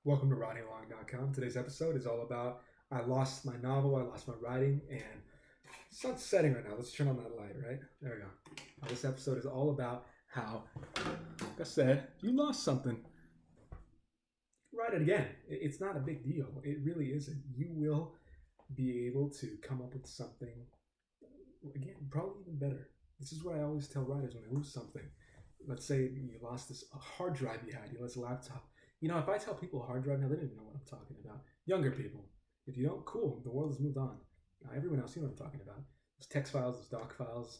Welcome to writingalong.com. Today's episode is all about I lost my novel, I lost my writing, and the sun's setting right now. Let's turn on that light, right? There we go. This episode is all about how, like I said, you lost something. Write it again. It's not a big deal. It really isn't. You will be able to come up with something, again, probably even better. This is what I always tell writers when they lose something. Let's say you lost this hard drive you had, you lost a laptop. You know, if I tell people hard drive now, they don't even know what I'm talking about. Younger people, if you don't, cool, the world has moved on. Everyone else, you know what I'm talking about. Those text files, those doc files,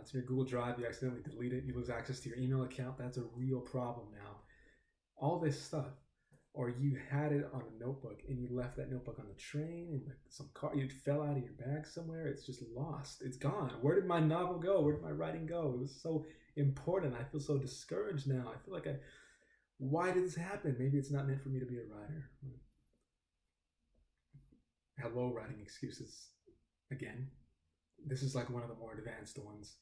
it's in your Google Drive, you accidentally delete it, you lose access to your email account, that's a real problem now. All this stuff. Or you had it on a notebook and you left that notebook on the train and like some car, it fell out of your bag somewhere, it's just lost, it's gone. Where did my novel go? Where did my writing go? It was so important. I feel so discouraged now. I feel like why did this happen? Maybe it's not meant for me to be a writer. Hello, writing excuses. Again, this is like one of the more advanced ones.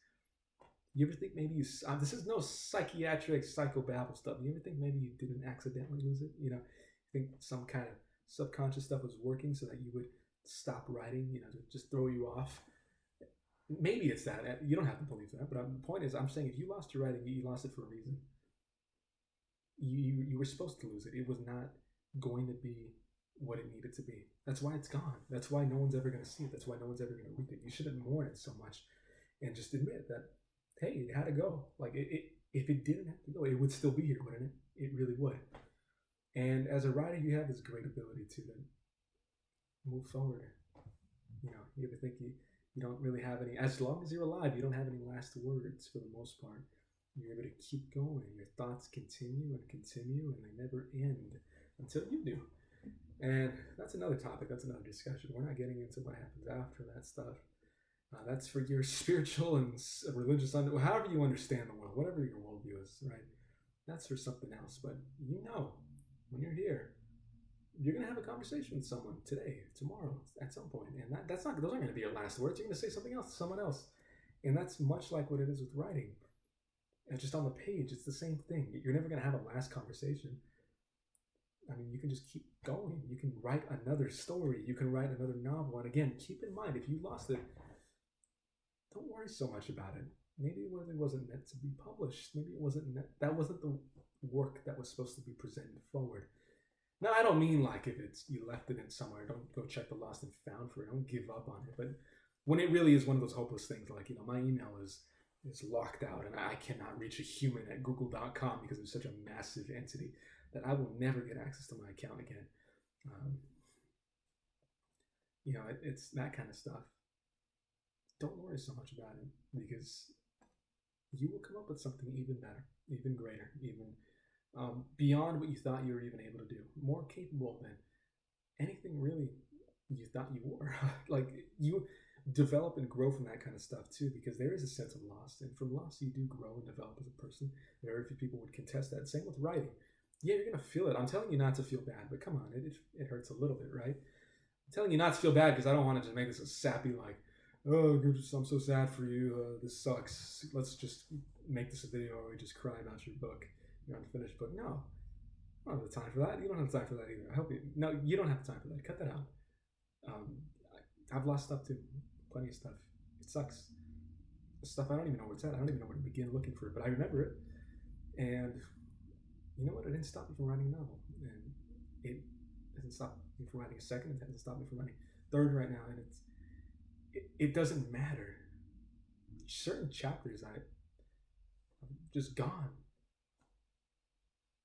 You ever think maybe this is no psychiatric psychobabble stuff. You ever think maybe you didn't accidentally lose it? You know, you think some kind of subconscious stuff was working so that you would stop writing, you know, to just throw you off. Maybe it's that. You don't have to believe that. But the point is, I'm saying if you lost your writing, you lost it for a reason. You were supposed to lose it. It was not going to be what it needed to be. That's why it's gone. That's why no one's ever going to see it. That's why no one's ever going to read it. You shouldn't mourn it so much, and just admit that, hey, it had to go. Like if it didn't have to go, it would still be here, wouldn't it? It really would. And as a writer, you have this great ability to then move forward. You know, you ever think you don't really have any, as long as you're alive, you don't have any last words for the most part. You're able to keep going. Your thoughts continue and continue, and they never end until you do. And that's another topic. That's another discussion. We're not getting into what happens after that stuff. That's for your spiritual and religious, however you understand the world, whatever your worldview is, right? That's for something else. But you know, when you're here, you're going to have a conversation with someone today, tomorrow, at some point. And those aren't going to be your last words. You're going to say something else to someone else. And that's much like what it is with writing. And just on the page, it's the same thing. You're never going to have a last conversation. I mean, you can just keep going. You can write another story. You can write another novel. And again, keep in mind, if you lost it, don't worry so much about it. Maybe it wasn't meant to be published. Maybe that wasn't the work that was supposed to be presented forward. Now, I don't mean like if you left it in somewhere, don't go check the lost and found for it. Don't give up on it. But when it really is one of those hopeless things, like, you know, my email is locked out and I cannot reach a human at google.com because it's such a massive entity that I will never get access to my account again. You know, it's that kind of stuff. Don't worry so much about it because you will come up with something even better, even greater, even beyond what you thought you were even able to do, more capable than anything really you thought you were. Like, you develop and grow from that kind of stuff too, because there is a sense of loss, and from loss you do grow and develop as a person. Very few people would contest that. Same with writing. Yeah, you're gonna feel it. I'm telling you not to feel bad, but come on, it hurts a little bit, right? I'm telling you not to feel bad because I don't want to just make this a sappy, like, oh, I'm so sad for you, this sucks, let's just make this a video where we just cry about your book, your unfinished book. No, I don't have the time for that. You don't have the time for that either. I hope you. No, you don't have the time for that. Cut that out. I've lost stuff too. Plenty of stuff. It sucks. Stuff I don't even know where it's at. I don't even know where to begin looking for it, but I remember it. And you know what? It didn't stop me from writing a novel. And it doesn't stop me from writing a second. It hasn't stopped me from writing a third right now. And it doesn't matter. Certain chapters I'm just gone.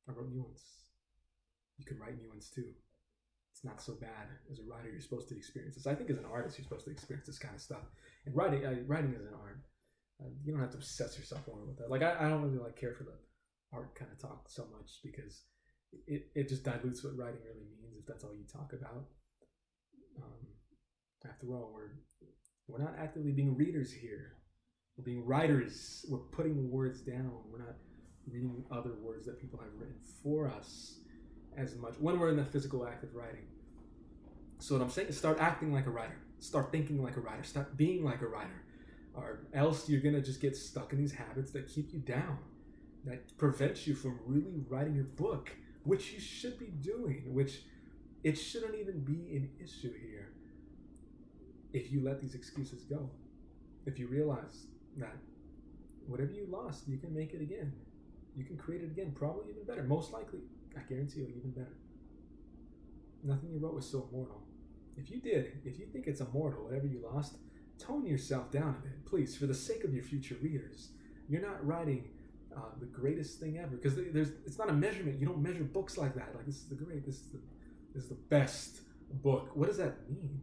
I wrote new ones. You can write new ones too. It's not so bad. As a writer, you're supposed to experience this. I think as an artist, you're supposed to experience this kind of stuff. And writing is an art. You don't have to obsess yourself over with that. Like, I don't really care for the art kind of talk so much because it just dilutes what writing really means if that's all you talk about. After all, we're not actively being readers here. We're being writers. We're putting words down. We're not reading other words that people have written for us as much when we're in the physical act of writing. So what I'm saying is start acting like a writer. Start thinking like a writer. Start being like a writer. Or else you're going to just get stuck in these habits that keep you down, that prevent you from really writing your book which you should be doing, which it shouldn't even be an issue here if you let these excuses go. If you realize that whatever you lost, you can make it again. You can create it again, probably even better. Most likely, I guarantee you, even better. Nothing you wrote was so immortal. If you think it's immortal, whatever you lost, tone yourself down a bit, please, for the sake of your future readers. You're not writing the greatest thing ever, because it's not a measurement. You don't measure books like that. Like, this is the best book. What does that mean?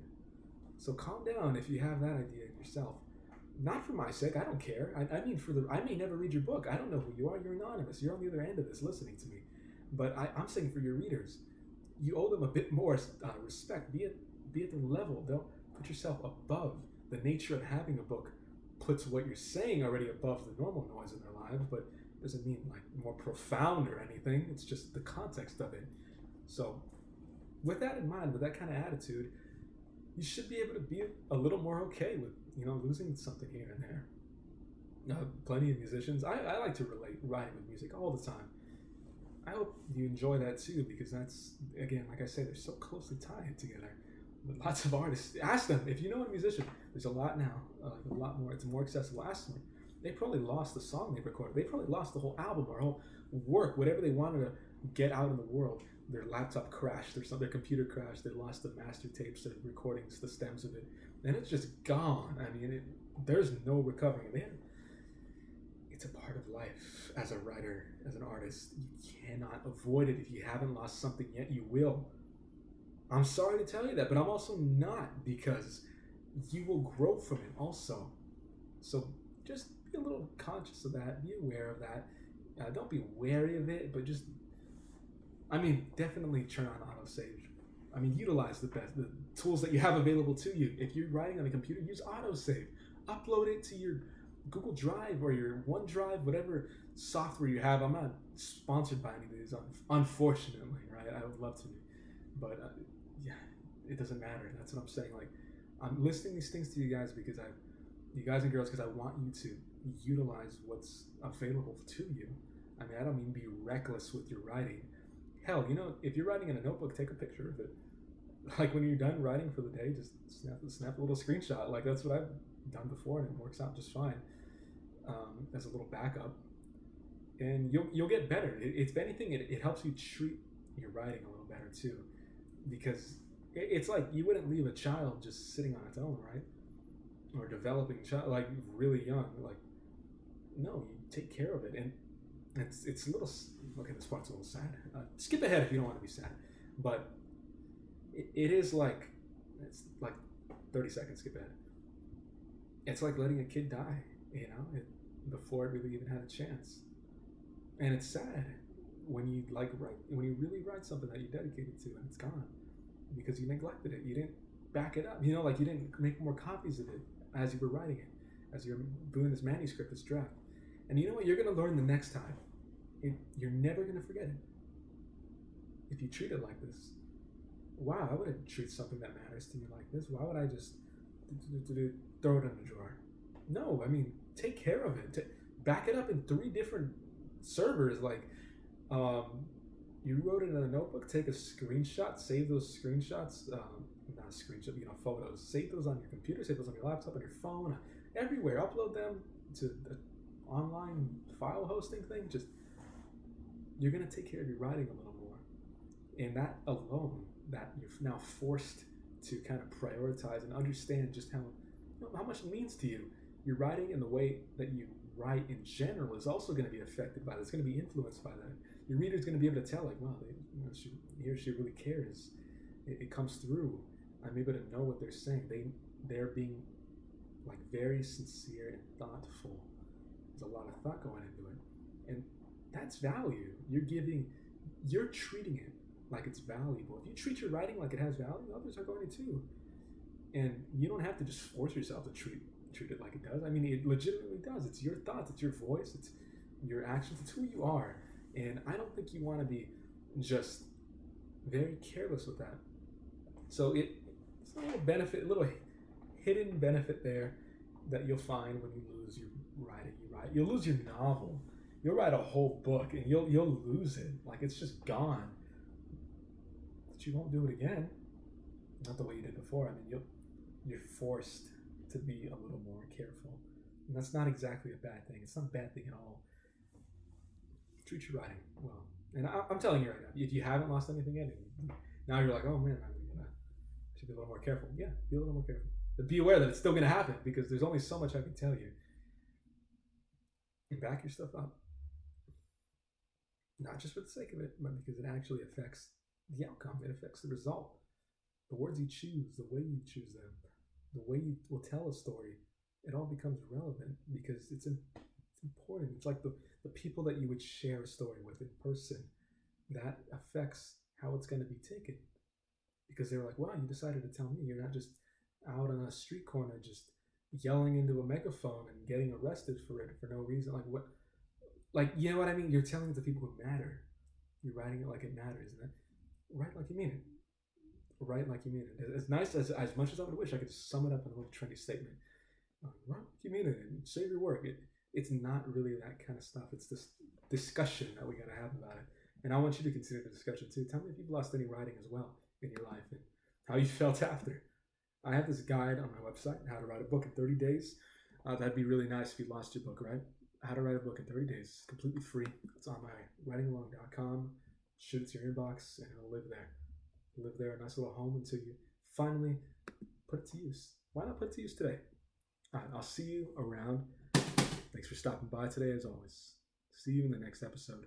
So calm down if you have that idea in yourself. Not for my sake, I don't care. I mean, I may never read your book. I don't know who you are. You're anonymous. You're on the other end of this listening to me. But I'm saying for your readers, you owe them a bit more respect. Be at their level. Don't put yourself above. The nature of having a book puts what you're saying already above the normal noise in their lives, but doesn't mean like more profound or anything. It's just the context of it. So with that in mind, with that kind of attitude, you should be able to be a little more okay with, losing something here and there. Plenty of musicians. I like to relate writing with music all the time. I hope you enjoy that too, because that's, again, like I said, they're so closely tied together. Lots of artists. Ask them, if you know a musician, there's a lot now, a lot more. It's more accessible. Ask them. They probably lost the song they recorded. They probably lost the whole album or whole work, whatever they wanted to get out in the world. Their laptop crashed, their computer crashed, they lost the master tapes, the recordings, the stems of it, and it's just gone. I mean, there's no recovering it. It's a part of life as a writer, as an artist. You cannot avoid it. If you haven't lost something yet, you will. I'm sorry to tell you that, but I'm also not, because you will grow from it also. So just be a little conscious of that, be aware of that. Don't be wary of it, but just, definitely turn on autosave. Utilize the tools that you have available to you. If you're writing on a computer, use autosave. Upload it to your Google Drive or your OneDrive, whatever software you have. I'm not sponsored by any of these, unfortunately, right? I would love to be, but yeah, it doesn't matter. That's what I'm saying. Like, I'm listing these things to you guys because you guys and girls, because I want you to utilize what's available to you. I don't mean be reckless with your writing. Hell, if you're writing in a notebook, take a picture of it. Like, when you're done writing for the day, just snap a little screenshot. Like, that's what I've done before, and it works out just fine as a little backup. And you'll get better. If anything, it helps you treat your writing a little better too, because it's like you wouldn't leave a child just sitting on its own, right? Or developing child, like really young. Like, no, you take care of it, and it's a little. Okay, this part's a little sad. Skip ahead if you don't want to be sad, but it's like 30 seconds. Skip ahead. It's like letting a kid die, before it really even had a chance, and it's sad when you really write something that you dedicated to and it's gone because you neglected it. You didn't back it up. You didn't make more copies of it as you were writing it, as you're doing this manuscript, this draft. And you know what? You're going to learn the next time. You're never going to forget it if you treat it like this. Wow, I wouldn't treat something that matters to me like this. Why would I just throw it in the drawer? No, take care of it. Back it up in 3 different servers. Like, you wrote it in a notebook, take a screenshot, save those screenshots, not a screenshot, photos. Save those on your computer, save those on your laptop, on your phone, everywhere. Upload them to the online file hosting thing. Just, you're going to take care of your writing a little more. And that alone, that you're now forced to kind of prioritize and understand just how much it means to you. Your writing and the way that you write in general is also going to be affected by that. It's going to be influenced by that. Your reader's going to be able to tell, like, wow, he or she really cares. It comes through. I'm able to know what they're saying. They're being like very sincere and thoughtful. There's a lot of thought going into it, and that's value. You're treating it like it's valuable. If you treat your writing like it has value, others are going to too. And you don't have to just force yourself to treat it like it does. It legitimately does. It's your thoughts, it's your voice, it's your actions, it's who you are. And I don't think you want to be just very careless with that. So it's a little benefit, a little hidden benefit there that you'll find when you lose your writing. You'll lose your novel. You'll write a whole book and you'll lose it. Like it's just gone. But you won't do it again. Not the way you did before. I mean, you're forced to be a little more careful. And that's not exactly a bad thing. It's not a bad thing at all. Treat your writing well. And I'm telling you right now, if you haven't lost anything yet, now you're like, oh man, I should be a little more careful. Yeah, be a little more careful. But be aware that it's still going to happen because there's only so much I can tell you. And back your stuff up. Not just for the sake of it, but because it actually affects the outcome. It affects the result. The words you choose, the way you choose them, the way you will tell a story, it all becomes relevant because it's important. It's like the people that you would share a story with in person. That affects how it's going to be taken. Because they're like, wow, you decided to tell me. You're not just out on a street corner just yelling into a megaphone and getting arrested for it for no reason. Like what? Like, you know what I mean? You're telling it to people who matter. You're writing it like it matters, isn't it? Write like you mean it. Write like you mean it. As nice as much as I would wish I could sum it up in a little trendy statement. Write like you mean it and save your work. It's not really that kind of stuff. It's this discussion that we got to have about it. And I want you to consider the discussion too. Tell me if you've lost any writing as well in your life and how you felt after. I have this guide on my website, How to Write a Book in 30 Days. That'd be really nice if you lost your book, right? How to Write a Book in 30 Days. It's completely free. It's on my writingalong.com. Shoot it to your inbox and it'll live there. Live there, a nice little home until you finally put it to use. Why not put it to use today? All right, I'll see you around. Thanks for stopping by today as always. See you in the next episode.